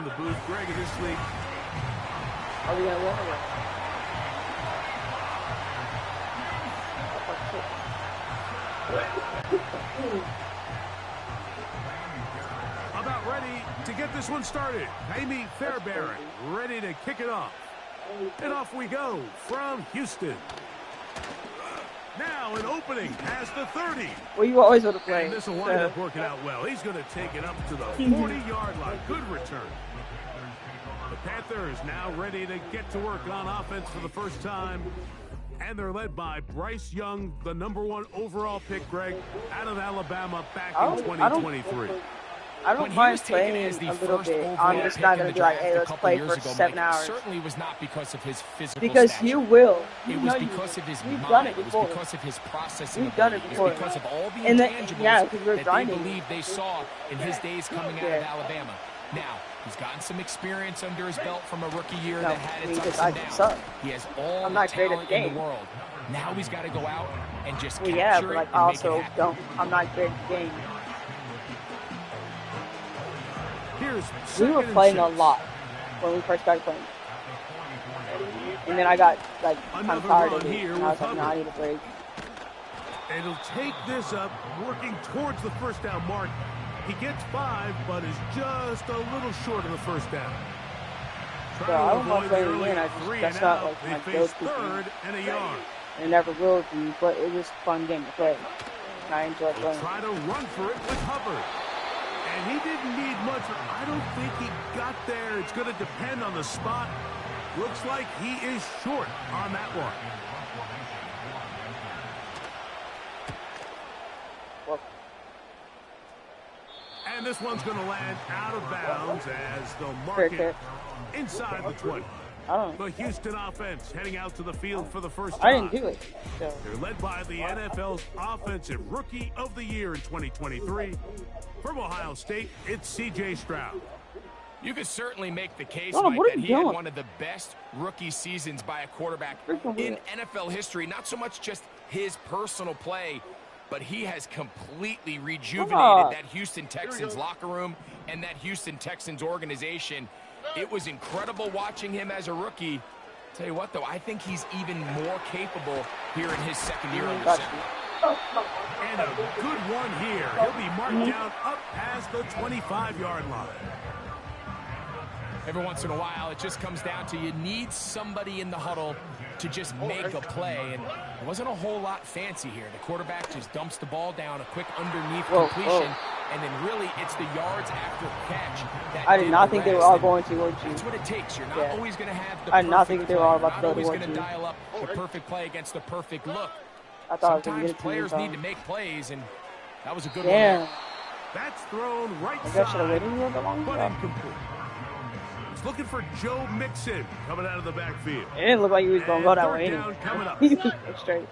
in the booth. Greg, in this league. Are we going to win or About ready to get this one started. Amy Fairbairn ready to kick it off. And off we go from Houston. Now an opening past the 30. Well, you always want to play. And this will wind up working out well. He's going to take it up to the 40-yard line. Good return. The Panthers now ready to get to work on offense for the first time. And they're led by Bryce Young, the #1 overall pick, Greg, out of Alabama back in 2023. I don't mind playing a little bit. I'm just not going to be like, hey, let's play for 7 hours. Certainly was not because of his physical Because stature. you will. It was because of his We've mind. done it before. It was because of his processing We've done it ability. before. It was because of all the And intangibles that they believed they saw in his days coming out of Alabama. Now, he's gotten some experience under his belt from a rookie year that had its ups and downs. He has all the talent in the world. Now he's got to go out and just capture yeah, but it like and also make it happen. I'm not great at the game. We were playing a lot when we first started playing. And then I got like kind of tired of it. And I was like, no, I need a break. And he'll take this up, working towards the first down mark. He gets 5, but is just a little short of the first down. So I don't want to play again. That's not like my go-to third and a yard. It never will be, but it was a fun game to play. And I enjoy playing. Try to run for it with Hubbard. And he didn't need much. I don't think he got there. It's going to depend on the spot. Looks like he is short on that one. And this one's going to land out of bounds as they'll mark it inside the 20. The Houston offense heading out to the field for the first time. I didn't do it. So. They're led by the NFL's Offensive Rookie of the Year in 2023. From Ohio State, it's C.J. Stroud. You could certainly make the case, Mike, that he had one of the best rookie seasons by a quarterback in NFL history. Not so much just his personal play, but he has completely rejuvenated that Houston Texans locker room and that Houston Texans organization. It was incredible watching him as a rookie. Tell you what, though, I think he's even more capable here in his second year under center. And a good one here. He'll be marked down up past the 25-yard line. Every once in a while, it just comes down to you need somebody in the huddle to just make a play, and it wasn't a whole lot fancy here. The quarterback just dumps the ball down, a quick underneath completion, and then really it's the yards after catch. That I did not think they were all going towards you. That's what it takes. You're not always going to have the I did not think they were all about to go towards you. You're not always going to dial up the perfect play against the perfect look. I thought sometimes players need to make plays, and that was a good one. That's thrown right I guess should have waited a little bit longer. But incomplete. Looking for Joe Mixon coming out of the backfield. It didn't look like he was going to go that way. He was straight.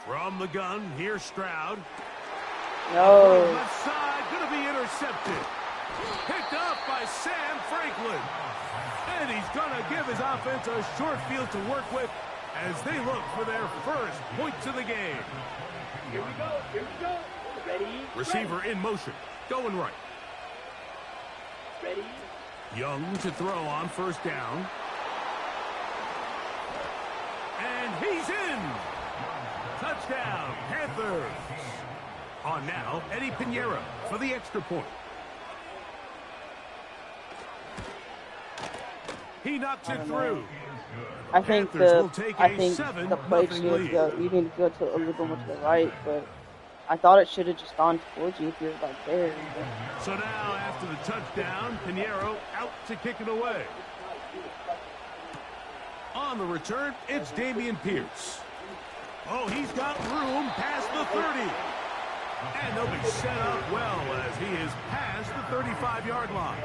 From the gun, here's Stroud. No. Left side, going to be intercepted. Picked up by Sam Franklin. And he's going to give his offense a short field to work with as they look for their first points of the game. Here we go. Here we go. Ready? Receiver in motion. Going right. Ready? Young to throw on first down. And he's in. Touchdown, Panthers. On now, Eddie Pinheiro for the extra point. He knocks it through. I think the play should go. You need to go to a little bit more to the right, but I thought it should have just gone towards you if you were like there. So now, after the touchdown, Pinheiro out to kick it away. On the return, it's Dameon Pierce. Oh, he's got room past the 30. And they'll be set up well as he is past the 35-yard line.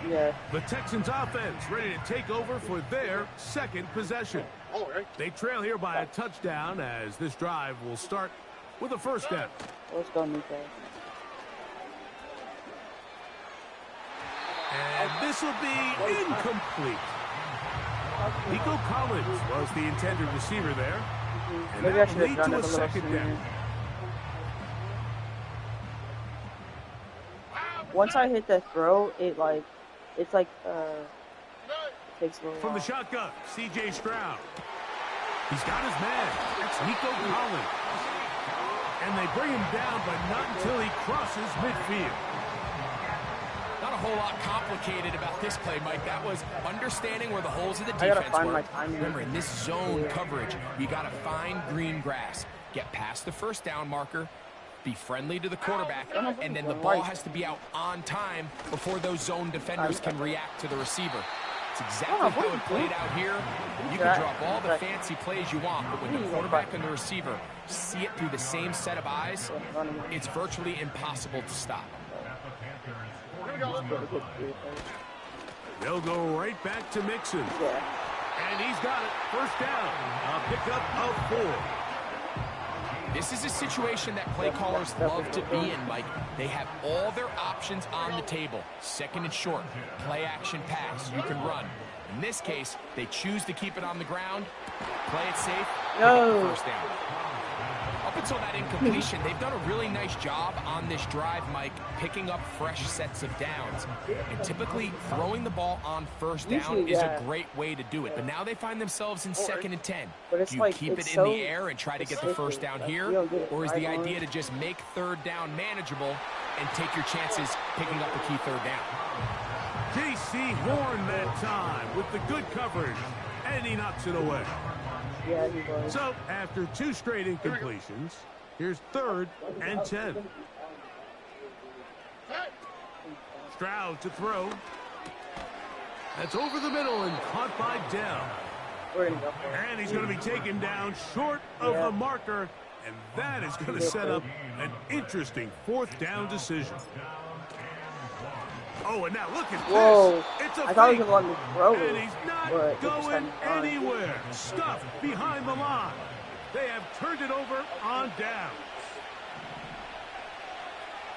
Yeah. The Texans offense ready to take over for their second possession. They trail here by a touchdown as this drive will start with a first down. Let's go, Nico. And this will be incomplete. Nico Collins was the intended receiver there. And maybe I that should will have lead done to it a second down. once I hit the throw, it's like it takes a little From the while. shotgun, C.J. Stroud. He's got his man. That's Nico Collins. And they bring him down, but not until he crosses midfield. Not a whole lot complicated about this play, Mike. That was understanding where the holes of the defense were. Remember, in this zone coverage, you got to find green grass. Get past the first down marker, be friendly to the quarterback, and then the ball has to be out on time before those zone defenders can react to the receiver. It's exactly how it played out here. You can drop all the fancy plays you want, but when the quarterback and the receiver see it through the same set of eyes, it's virtually impossible to stop. They'll go right back to Mixon. And he's got it. First down. A pickup of 4. This is a situation that play callers love to be in, Mike. They have all their options on the table. Second and short, play action pass, you can run. In this case, they choose to keep it on the ground, play it safe, first down. Up until that incompletion, they've done a really nice job on this drive, Mike, picking up fresh sets of downs. And typically, throwing the ball on first down is a great way to do it. But now they find themselves in 2nd and 10. Do you keep it in the air and try to get the first down here? Or is the idea to just make third down manageable and take your chances picking up the key third down? J.C. Horn that time with the good coverage. And he knocks it away. Yeah, he was. So, after 2 straight incompletions, here's 3rd and 10. Stroud to throw. That's over the middle and caught by Dell. We're gonna go for it. And he's going to be taken down short of the marker, and that is going to set up an interesting 4th down decision. Oh, and now look at this. It's a I thought he fake. was going to throw it. And he's not going anywhere. Stuffed behind the line. They have turned it over on downs.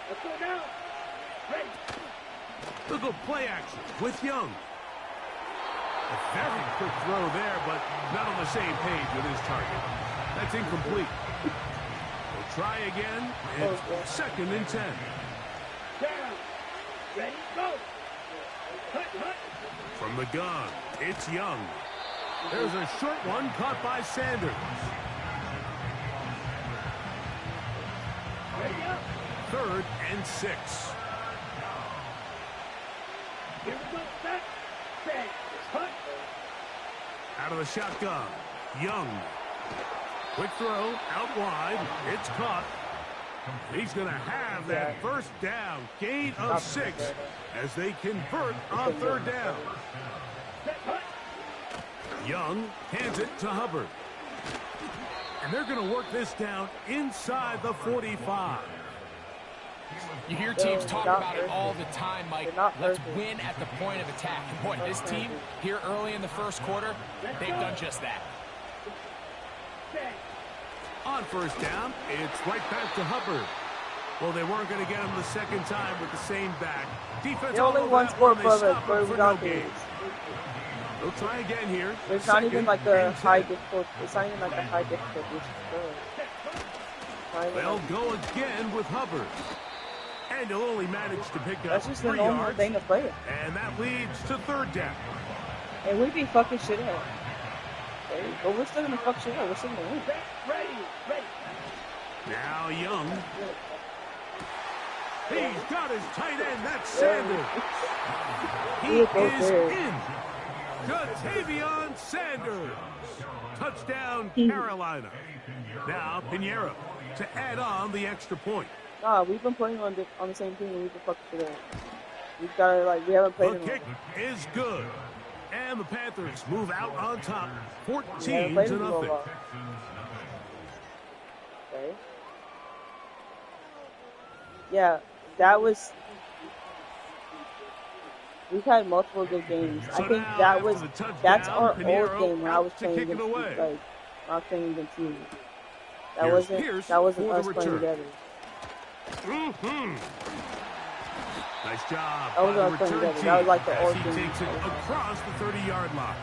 Let's go now. Ready. Look at play action with Young. A very quick throw there, but not on the same page with his target. That's incomplete. We'll try again. It's 2nd and 10. Down. Ready, go. Hut, hut. From the gun, it's Young. There's a short one caught by Sanders. Ready up. 3rd and 6. Here we go. Back. Bang. Hut. Out of the shotgun, Young. Quick throw, out wide. It's caught. He's going to have that first down, gain of 6, as they convert on 3rd down. Young hands it to Hubbard. And they're going to work this down inside the 45. You hear teams talk about it all the time, Mike. Let's win at the point of attack. And boy, this team here early in the first quarter, they've done just that. On first down, it's right back to Hubbard. Well, they weren't going to get him the second time with the same back. Defense only one score for no gains. They'll try again here. It's not even like a high difficulty. It's not even like a high difficulty. They'll go again with Hubbard. And he'll only manage to pick up 3 yards. That's just the normal thing to play it. And that leads to 3rd down. And we'd be fucking shit up. But we're still gonna fuck shit up. We're still gonna win. Ready, ready. Now Young. He's got his tight end. That's Sanders. He is in. Jatavion Sanders. Touchdown, Carolina. Now Pinheiro to add on the extra point. Nah, we've been playing on the same team and we've been fucking shit up. We've got we haven't played The kick is good. And the Panthers move out on top, 14-0. Okay. Yeah, that was. We've had multiple good games. So I think that's our old game when I was playing against I was playing against you. That wasn't us playing together. Nice job. That was us playing together. That was like the old game. game. He takes it across the 30-yard line.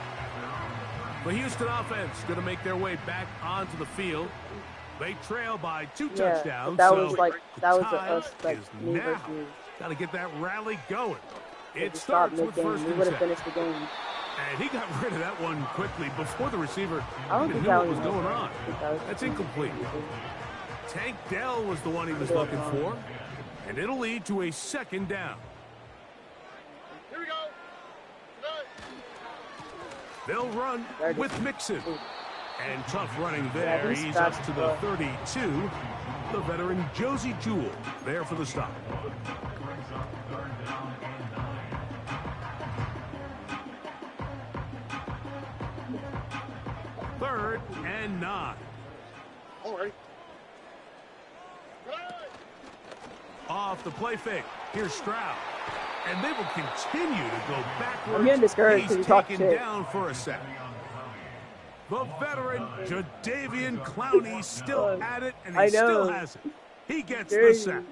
The Houston offense going to make their way back onto the field. They trail by 2 touchdowns. That was like us, like me versus you. Got to get that rally going. It starts with first and 10. Finished the game. And he got rid of that one quickly before the receiver even knew what was going on. That's incomplete. Tank Dell was the one he was looking for. And it'll lead to a second down. Here we go. They'll run with Mixon. And tough running there. He's up to the 32. The veteran Josie Jewell there for the stop. Third and 9. All right. Off the play fake. Here's Stroud. And they will continue to go backwards. I'm getting discouraged because He's you talk taken shit. down for a sack. The veteran Jadeveon Clowney still at it, and he still has it. He gets the sack.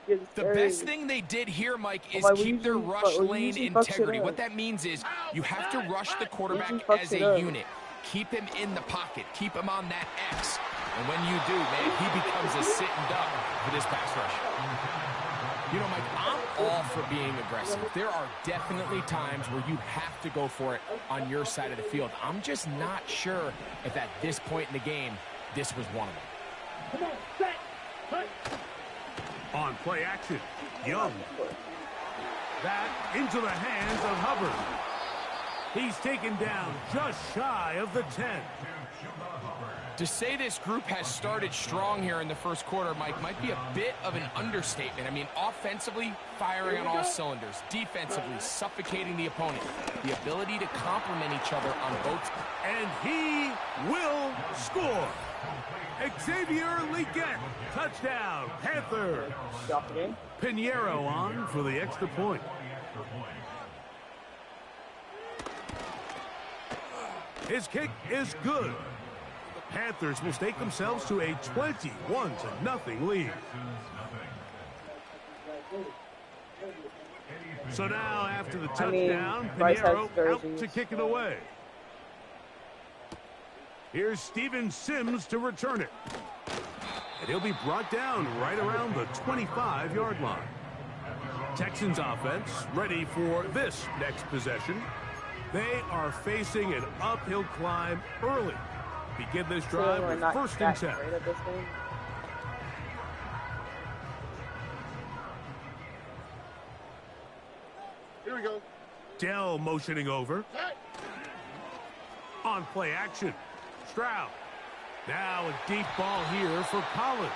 The best thing they did here, Mike, is keep their rush lane integrity. What that means is you have to rush the quarterback as a unit. Keep him in the pocket. Keep him on that X. And when you do, man, he becomes a sitting duck for this pass rush. You know, Mike, I'm all for being aggressive. There are definitely times where you have to go for it on your side of the field. I'm just not sure if at this point in the game, this was one of them. Come on, set. Cut. On play action, Young. That into the hands of Hubbard. He's taken down just shy of the 10. To say this group has started strong here in the first quarter, Mike, might be a bit of an understatement. I mean, offensively, firing on all cylinders. Defensively, suffocating the opponent. The ability to complement each other on both. And he will score. Xavier Legette, touchdown, Panthers. Pinheiro on for the extra point. His kick is good. Panthers will stake themselves to a 21-0 lead. So now, after the touchdown, Pinheiro out to kick it away. Here's Steven Sims to return it. And he'll be brought down right around the 25-yard line. Texans offense ready for this next possession. They are facing an uphill climb early. Begin this drive with first and 10. Here we go. Dell motioning over. On play action. Stroud. Now a deep ball here for Collins.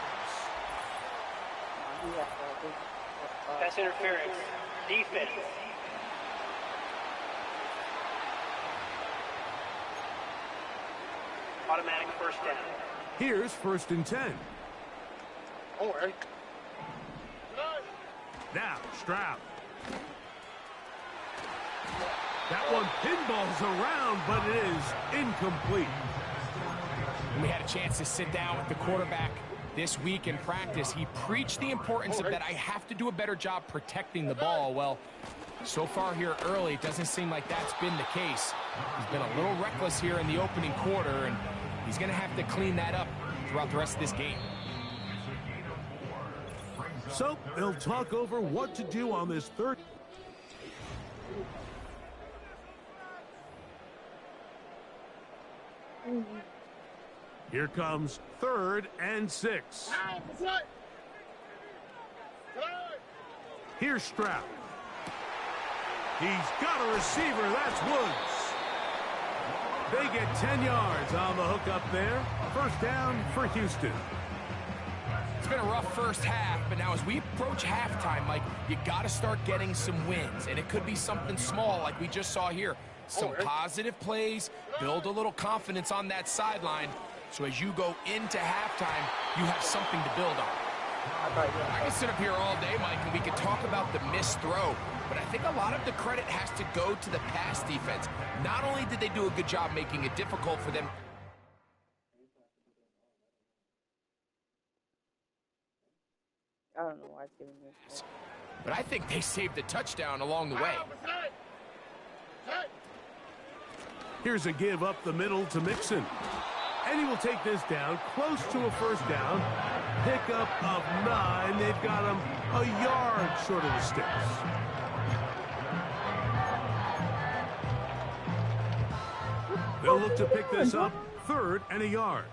Pass interference. Defense. Automatic first down. Here's first and 10. All right. Now Stroud. That one pinballs around, but it is incomplete. We had a chance to sit down with the quarterback this week in practice. He preached the importance of that I have to do a better job protecting the ball. Well, so far here early, it doesn't seem like that's been the case. He's been a little reckless here in the opening quarter, and he's going to have to clean that up throughout the rest of this game. So they'll talk over what to do on this third. Here comes 3rd and 6. Here's Stroud. He's got a receiver. That's Woods. They get 10 yards on the hook up there. First down for Houston. It's been a rough first half, but now as we approach halftime, Mike, you got to start getting some wins, and it could be something small like we just saw here. Some positive plays, build a little confidence on that sideline, so as you go into halftime, you have something to build on. I can sit up here all day, Mike, and we can talk about the missed throw, but I think a lot of the credit has to go to the pass defense. Not only did they do a good job making it difficult for them, I don't know why it's giving this. but I think they saved a touchdown along the way. Here's a give up the middle to Mixon. And he will take this down close to a first down pickup of 9. They've got him a yard short of the sticks. They'll look to pick this up, 3rd and a yard.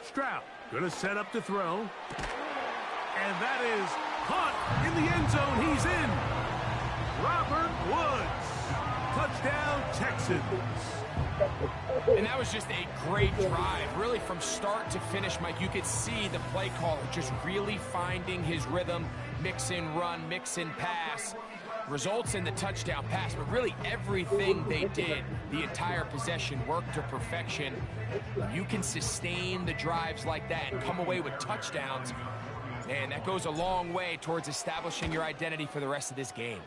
Stroud going to set up to throw. And that is caught in the end zone. He's in. Robert Woods. Touchdown, Texans. And that was just a great drive. Really, from start to finish, Mike, you could see the play caller just really finding his rhythm, mix and run, mix and pass. Results in the touchdown pass, but really everything they did, the entire possession, worked to perfection. You can sustain the drives like that and come away with touchdowns, and that goes a long way towards establishing your identity for the rest of this game.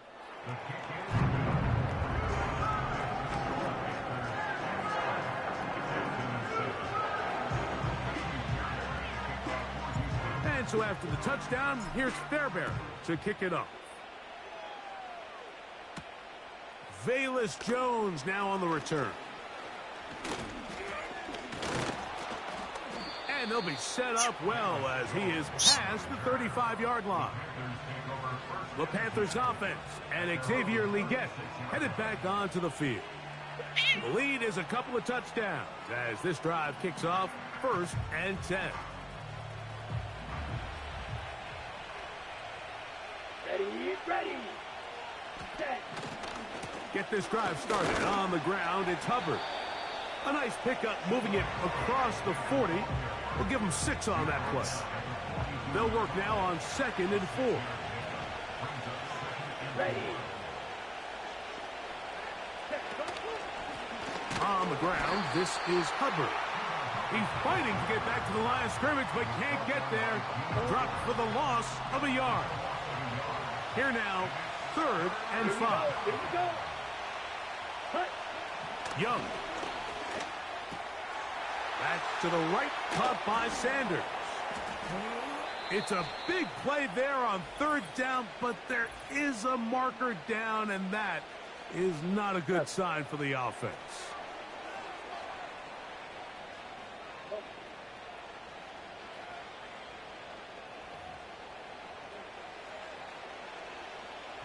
And so after the touchdown, here's Fairbairn to kick it off. Velus Jones now on the return. And they'll be set up well as he is past the 35-yard line. The Panthers offense and Xavier Legette headed back onto the field. The lead is a couple of touchdowns as this drive kicks off 1st and 10. Ready. Set. Get this drive started on the ground. It's Hubbard. A nice pickup moving it across the 40. We'll give them 6 on that play. They'll work now on 2nd and 4. Ready. On the ground, this is Hubbard. He's fighting to get back to the line of scrimmage, but can't get there. Dropped for the loss of a yard. Here now, 3rd and 5. Here we go. Cut. Young. Back to the right, caught by Sanders. It's a big play there on 3rd down, but there is a marker down, and that is not a good sign for the offense.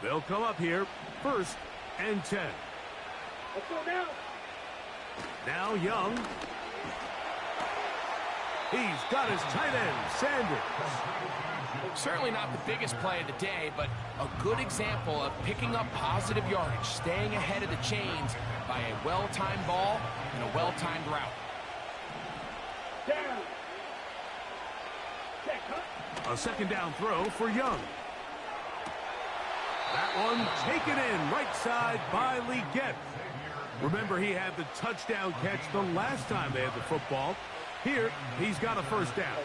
They'll come up here, 1st and 10. Let's go now. Now Young. He's got his tight end, Sanders. Certainly not the biggest play of the day, but a good example of picking up positive yardage, staying ahead of the chains by a well-timed ball and a well-timed route. Down. Set, cut. A 2nd down throw for Young. That one taken in right side by Legette. Remember, he had the touchdown catch the last time they had the football. Here, he's got a 1st down.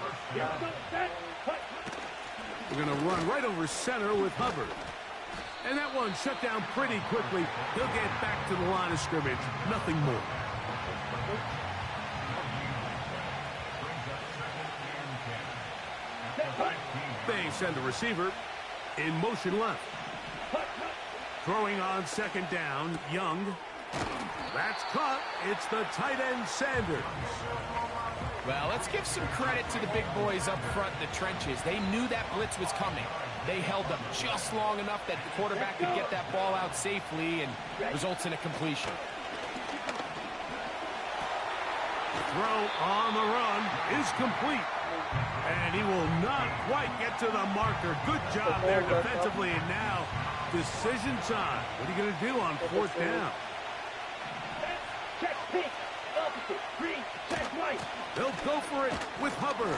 We're going to run right over center with Hubbard. And that one shut down pretty quickly. He'll get back to the line of scrimmage. Nothing more. They send the receiver in motion left. Throwing on 2nd down, Young. That's caught. It's the tight end, Sanders. Well, let's give some credit to the big boys up front in the trenches. They knew that blitz was coming. They held up just long enough that the quarterback could get that ball out safely, and results in a completion. Throw on the run is complete. And he will not quite get to the marker. Good job there defensively. And now, decision time. What are you going to do on 4th down? Check pink, opposite, green, check white. They'll go for it with Hubbard.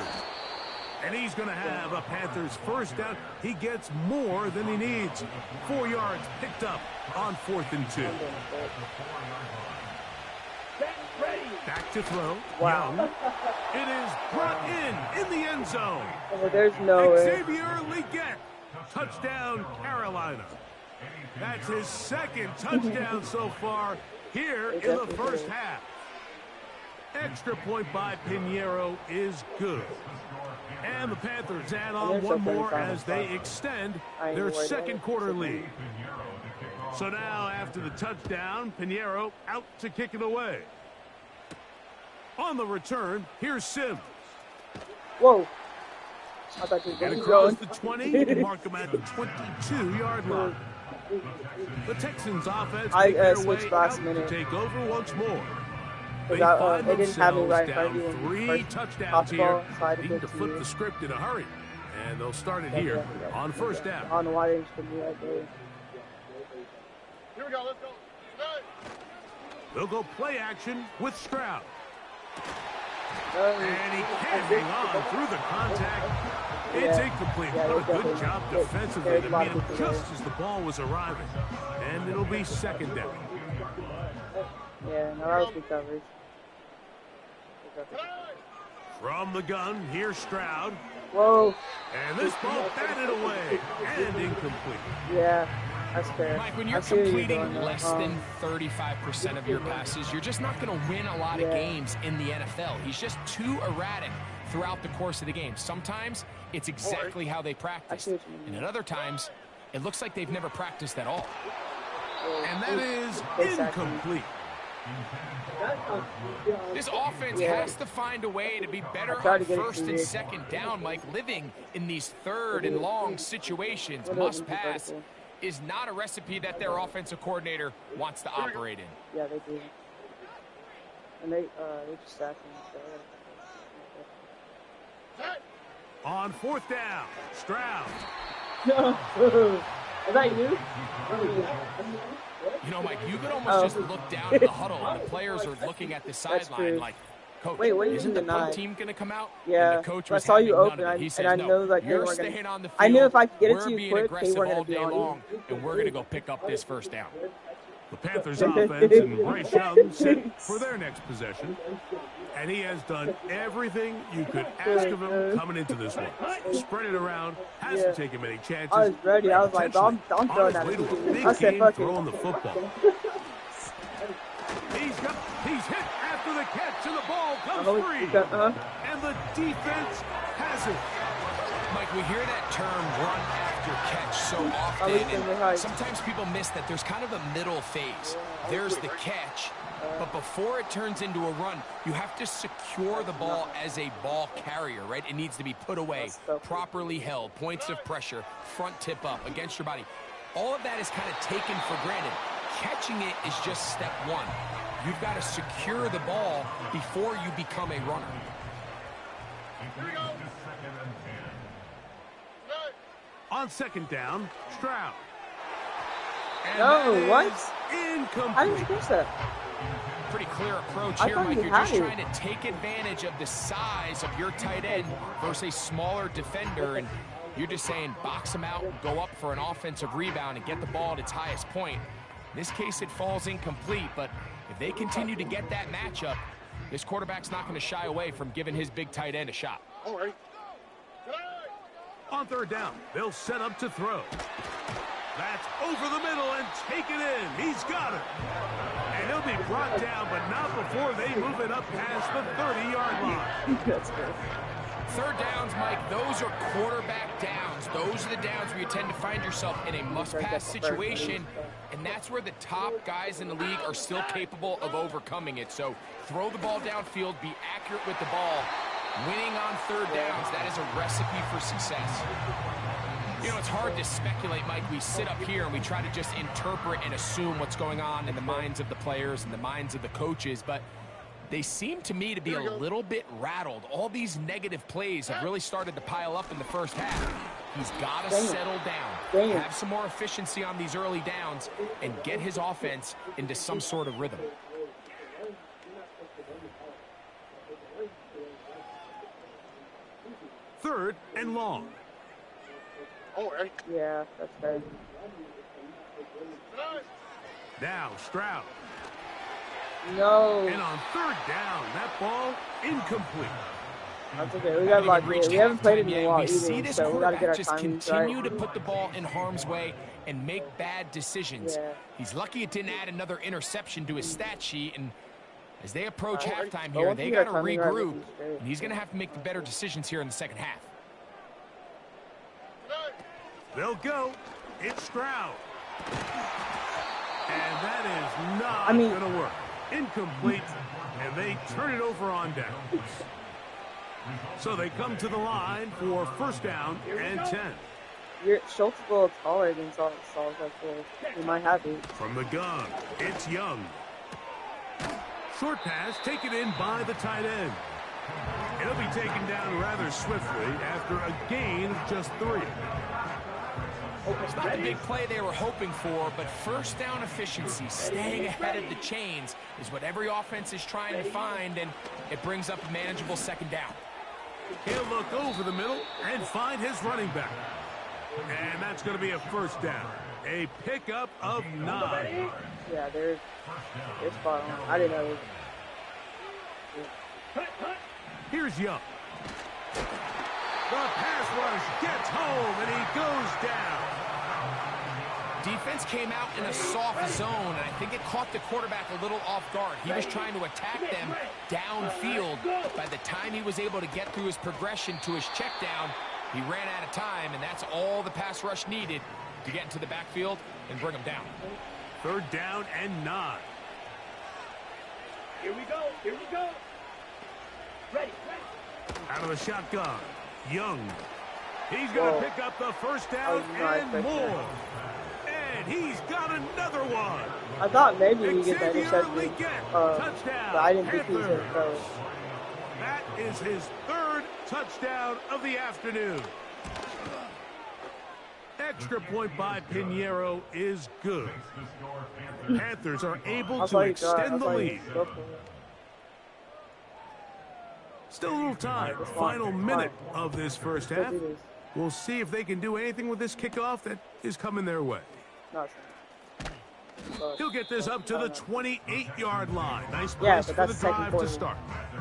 And he's going to have a Panthers 1st down. He gets more than he needs. 4 yards picked up on 4th and 2. Back to throw. Wow. Young. It is brought in the end zone. Oh, there's no way. Xavier Legette. Touchdown, Carolina. That's his 2nd touchdown so far here in the 1st half. Extra point by Pinheiro is good. And the Panthers add on one more as they extend their 2nd quarter lead. So now after the touchdown, Pinheiro out to kick it away. On the return, here's Sims. Whoa. I thought you were And going across the 20 to mark him at the 22-yard line. The Texans offense make their way out to take over once more. They find themselves down 3 touchdowns here, needing to flip the script in a hurry. And they'll start it here on first down. I don't know why they just put me right there. Here we go, let's go. They'll go play action with Stroud. And he can't hang on through the contact. It's incomplete. What a good job defensively to meet him just as the ball was arriving. And it'll be second down. Yeah, no, that was good coverage. From the gun, here's Stroud. Whoa. And this ball batted away and incomplete. Yeah, that's fair. Mike, when you're completing less than 35% of your passes, you're just not going to win a lot of games in the NFL. He's just too erratic throughout the course of the game. Sometimes it's exactly how they practice. And at other times, it looks like they've never practiced at all. And that is incomplete. This offense has to find a way to be better on first and second down, Mike. Living in these third and long situations, must pass, is not a recipe that their offensive coordinator wants to operate in. Yeah, they do. And they just sacked him. On fourth down, Stroud. Is that you? You know, Mike, you could almost just look down at the huddle, and the players are looking at the sideline like, Coach, isn't the punt team going to come out? Yeah, and the coach I was saw you having open, He says, and I know that you're staying on the field. I knew if I could get it to you quick, aggressive they weren't all going to be day on long, and we're going to go pick up this first down. The Panthers offense and Bryce Young set for their next possession. And he has done everything you could ask of him coming into this one. Spread it around, hasn't taken many chances. I was ready. I was like, I'm throwing that. I said, fuck throwing the football. He's hit after the catch, and the ball comes free. And the defense has it. Mike, we hear that term run after catch so often, and sometimes people miss that there's kind of a middle phase. There's the catch, but before it turns into a run, you have to secure the ball as a ball carrier, right? It needs to be put away, properly held, points of pressure, front tip up against your body. All of that is kind of taken for granted. Catching it is just step one. You've got to secure the ball before you become a runner. On second down, Stroud. No, what? Incomplete. How did you catch that? Pretty clear approach here, Mike. You're just trying to take advantage of the size of your tight end versus a smaller defender, and you're just saying box him out, go up for an offensive rebound, and get the ball at its highest point. In this case, it falls incomplete, but if they continue to get that matchup, this quarterback's not going to shy away from giving his big tight end a shot. All right. On third down, they'll set up to throw. That's over the middle and take it in. He's got it. And he'll be brought down, but not before they move it up past the 30-yard line. That's good. Third downs, Mike, those are quarterback downs. Those are the downs where you tend to find yourself in a must-pass situation, and that's where the top guys in the league are still capable of overcoming it. So throw the ball downfield, be accurate with the ball. Winning on third downs, that is a recipe for success. You know, it's hard to speculate, Mike. We sit up here and we try to just interpret and assume what's going on in the minds of the players and the minds of the coaches, but they seem to me to be a little bit rattled. All these negative plays have really started to pile up in the first half. He's got to settle down, have some more efficiency on these early downs, and get his offense into some sort of rhythm. Third and long. All right. Yeah, that's fair. Now Stroud. No. And on third down, that ball incomplete. That's okay. We got a lot. We haven't played it in a while either, so we got to get our just timings continue right. to put the ball in harm's way and make bad decisions. Yeah. He's lucky it didn't add another interception to his stat sheet, and as they approach halftime here, they got to regroup, and he's going to have to make the better decisions here in the second half. They'll go. It's Stroud. And that is not going to work. Incomplete, and they turn it over on down. So they come to the line for first down and 10. Schultz is a little taller than Saul. I feel he might have it. From the gun, it's Young. Short pass taken in by the tight end. It'll be taken down rather swiftly after a gain of just 3. It's not the big play they were hoping for, but first down efficiency, staying ahead of the chains, is what every offense is trying to find, and it brings up a manageable second down. He'll look over the middle and find his running back. And that's going to be a first down. A pickup of 9. Yeah, they're spot on. I didn't know. Here's Young. The pass rush gets home, and he goes down. Defense came out in a soft zone, and I think it caught the quarterback a little off guard. He was trying to attack them downfield. By the time he was able to get through his progression to his check down, he ran out of time, and that's all the pass rush needed to get into the backfield and bring him down. Third down and 9. Here we go. Here we go. Ready. Out of the shotgun, Young. He's going to pick up the first down and more. And he's got another one. I thought maybe he get that interception, touchdown, but I didn't think he was going to throw it. That is his 3rd touchdown of the afternoon. Extra point by Pinheiro is good. Panthers are able to extend the lead. Still a little time. Final minute of this first half. We'll see if they can do anything with this kickoff that is coming their way. He'll get this up to the 28-yard line. Nice place for the drive to start.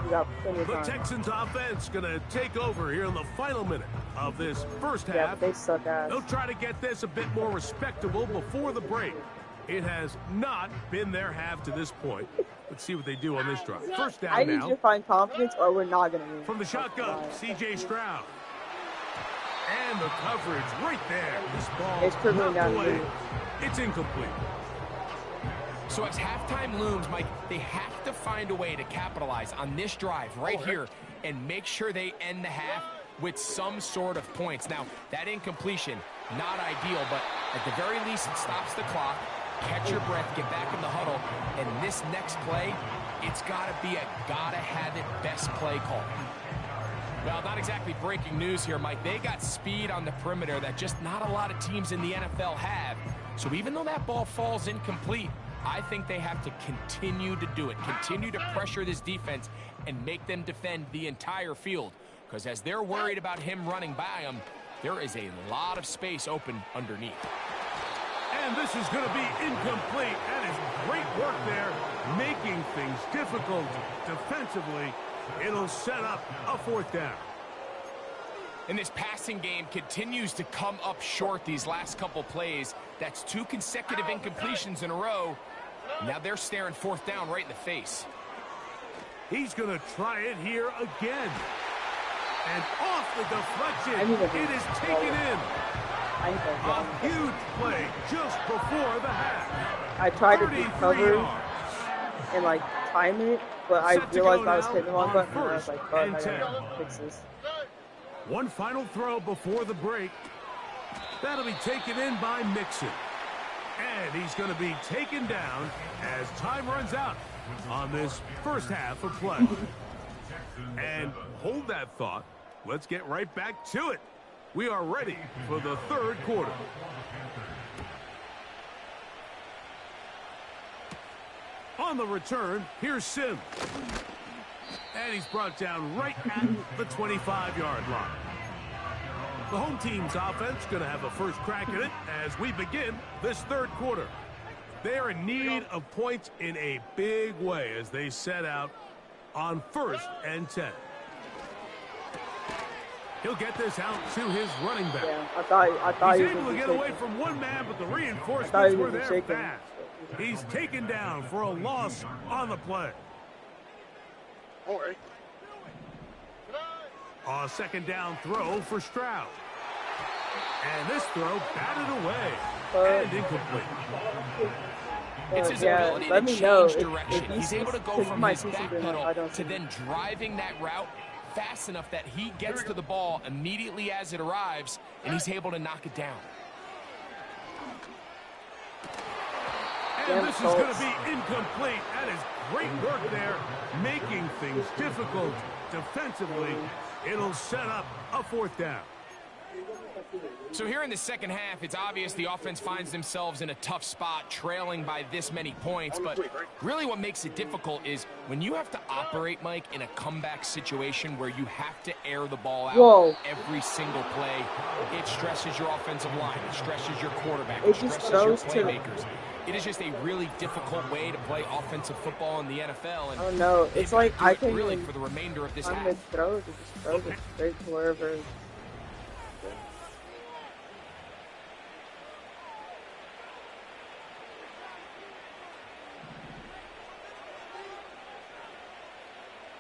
The Texans offense going to take over here in the final minute of this first half. Yeah, they suck ass. They'll try to get this a bit more respectable before the break. It has not been their half to this point. Let's see what they do on this drive. First down now. I need you to find confidence or we're not going to win. From the shotgun, C.J. Stroud. And the coverage right there. This ball knocked away. It's incomplete. So as halftime looms, Mike, they have to find a way to capitalize on this drive right here and make sure they end the half with some sort of points. Now, that incompletion, not ideal, but at the very least, it stops the clock. Catch your breath, get back in the huddle, and this next play, it's got to be a gotta-have-it best play call. Well, not exactly breaking news here, Mike. They got speed on the perimeter that just not a lot of teams in the NFL have. So even though that ball falls incomplete, I think they have to continue to do it, continue to pressure this defense and make them defend the entire field. Because as they're worried about him running by them, there is a lot of space open underneath. And this is going to be incomplete. That is great work there, making things difficult defensively. It'll set up a fourth down. And this passing game continues to come up short these last couple plays. That's 2 consecutive incompletions in a row. Now they're staring fourth down right in the face. He's going to try it here again. And off the deflection, it is taken in. A huge play just before the half. I tried to recover and like time it, but I realized I was hitting the wrong button and I was like, fuck, I gotta fix this. One final throw before the break. That'll be taken in by Mixon. And he's going to be taken down as time runs out on this first half of play. And hold that thought. Let's get right back to it. We are ready for the third quarter. On the return, here's Sims. And he's brought down right at the 25-yard line. The home team's offense going to have a first crack at it as we begin this third quarter. They are in need of points in a big way as they set out on 1st and 10. He'll get this out to his running back. Yeah, I thought he's able to get away from one man, but the reinforcements were there fast. He's taken down for a loss on the play. A second down throw for Stroud. And this throw batted away and incomplete. It's his ability to change direction. He's able to go from his back pedal to then driving that route fast enough that he gets to the ball immediately as it arrives, and he's able to knock it down. And this is going to be incomplete. That is great work there, making things difficult defensively. It'll set up a 4th down. So here in the second half, it's obvious the offense finds themselves in a tough spot, trailing by this many points. But really what makes it difficult is when you have to operate, Mike, in a comeback situation where you have to air the ball out every single play. It stresses your offensive line. It stresses your quarterback. It stresses your playmakers. It is just a really difficult way to play offensive football in the NFL. And oh no, it's like I can really for the remainder of this half. It just throws it straight to wherever.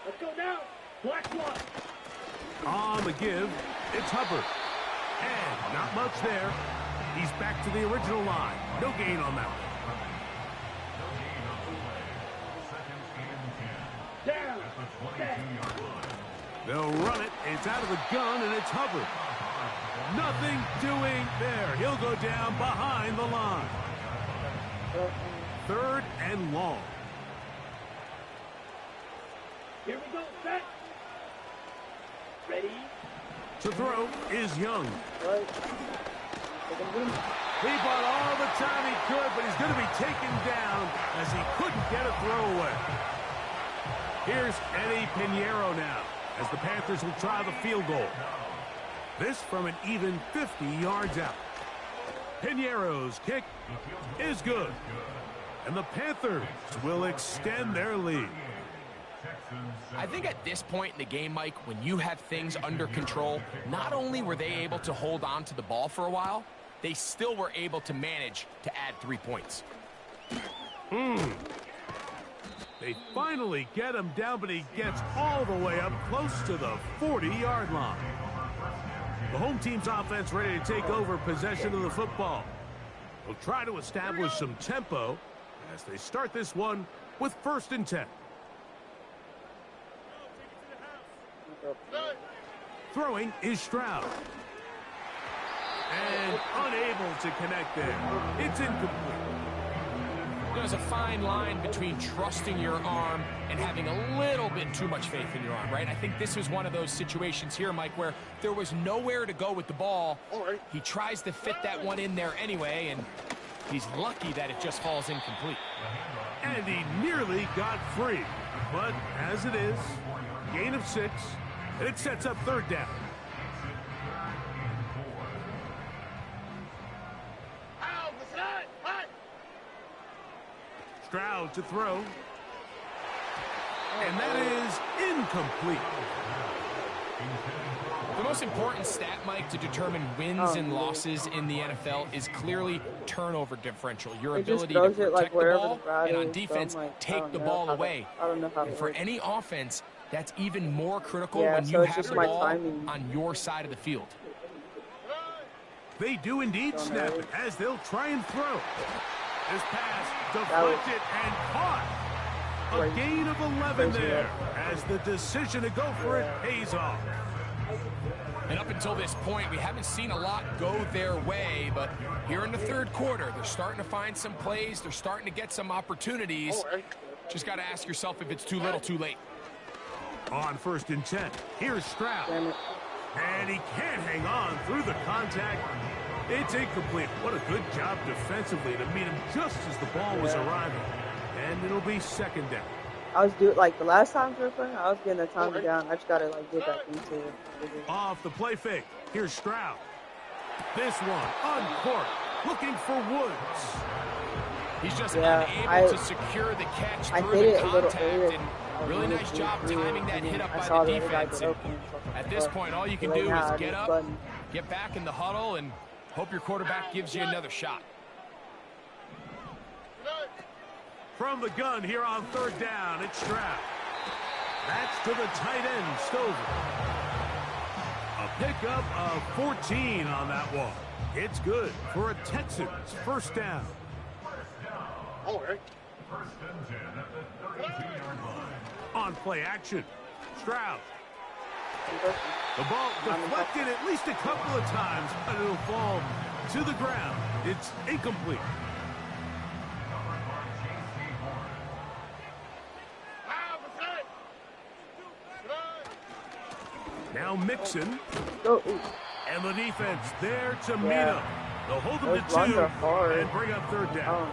Let's go now. Black one. On the give, it's Hubbard. And not much there. He's back to the original line. No gain on that one. Down. They'll run it. It's out of the gun, and it's Hubbard. Nothing doing there. He'll go down behind the line. 3rd and long. Here we go, set. Ready. To throw is Young. He bought all the time he could, but he's going to be taken down as he couldn't get a throw away. Here's Eddie Pinheiro now, as the Panthers will try the field goal. This from an even 50 yards out. Pinheiro's kick is good. And the Panthers will extend their lead. I think at this point in the game, Mike, when you have things under control, not only were they able to hold on to the ball for a while, they still were able to manage to add 3 points. They finally get him down, but he gets all the way up close to the 40-yard line. The home team's offense ready to take over possession of the football. They'll try to establish some tempo as they start this one with 1st and 10. Throwing is Stroud. And unable to connect there. It's incomplete. There's a fine line between trusting your arm and having a little bit too much faith in your arm, right? I think this was one of those situations here, Mike, where there was nowhere to go with the ball. He tries to fit that one in there anyway, and he's lucky that it just falls incomplete. And he nearly got free. But as it is, gain of 6, and it sets up 3rd down. Stroud to throw. And that is incomplete. The most important stat, Mike, to determine wins and losses in the NFL is clearly turnover differential. Your ability to protect the ball and on defense, take the ball away. And for any offense, that's even more critical when you have the ball on your side of the field. They do indeed snap it as they'll try and throw. This pass deflected and caught. A gain of 11 there as the decision to go for it pays off. And up until this point, we haven't seen a lot go their way, but here in the 3rd quarter, they're starting to find some plays. They're starting to get some opportunities. Just got to ask yourself if it's too little, too late. On 1st and 10, here's Stroud. And he can't hang on through the contact. It's incomplete. What a good job defensively to meet him just as the ball was arriving. And it'll be 2nd down. I was doing, like, the last time we were playing, I was getting the time down. I just got to, like, get back into it. Off the play fake. Here's Stroud. This one, uncorked, looking for Woods. He's just unable to secure the catch through the contact. And really nice job timing that hit up by the defense. At this point, all you can do is get up, get back in the huddle, and hope your quarterback gives you another shot. From the gun here on 3rd down, it's Stroud. That's to the tight end, Stover. A pickup of 14 on that one. It's good for a Texans 1st down. On play action, Stroud. The ball deflected at least a couple of times, but it'll fall to the ground. It's incomplete. Now Mixon. And the defense there to meet him. They'll hold them to 2 and bring up third down.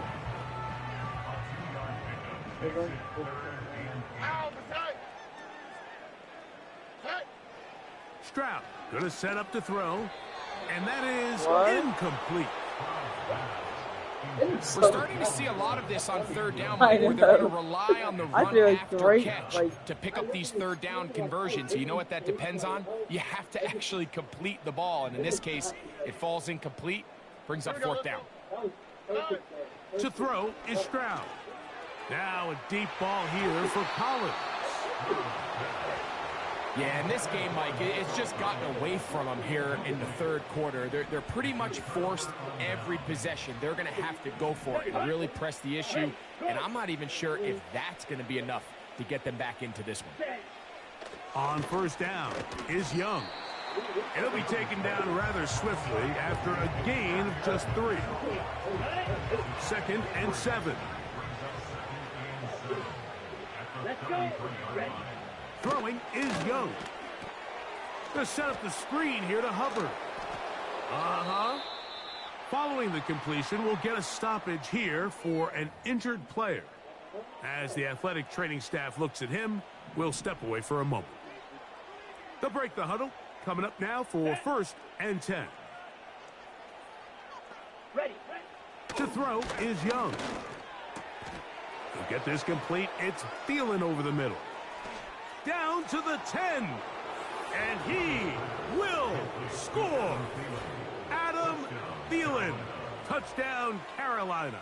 Stroud going to set up to throw. And that is incomplete. We're starting to see a lot of this on third down, where they're going to rely on the run after catch to pick up these third down conversions. You know what that depends on? You have to actually complete the ball, and in this case, it falls incomplete, brings up fourth down. To throw is Stroud. Now a deep ball here for Collins. Yeah, in this game, Mike, it's just gotten away from them here in the third quarter. They're pretty much forced every possession. They're going to have to go for it and really press the issue, and I'm not even sure if that's going to be enough to get them back into this one. On first down is Young. It'll be taken down rather swiftly after a gain of just 3. 2nd and 7. Let's go. Ready. Throwing is Young. Going to set up the screen here to Hubbard. Following the completion, we'll get a stoppage here for an injured player. As the athletic training staff looks at him, we'll step away for a moment. They'll break the huddle. Coming up now for 1st and 10. Ready. To throw is Young. To get this complete, it's Thielen over the middle. Down to the 10. And he will score. Adam Thielen. Touchdown, Carolina.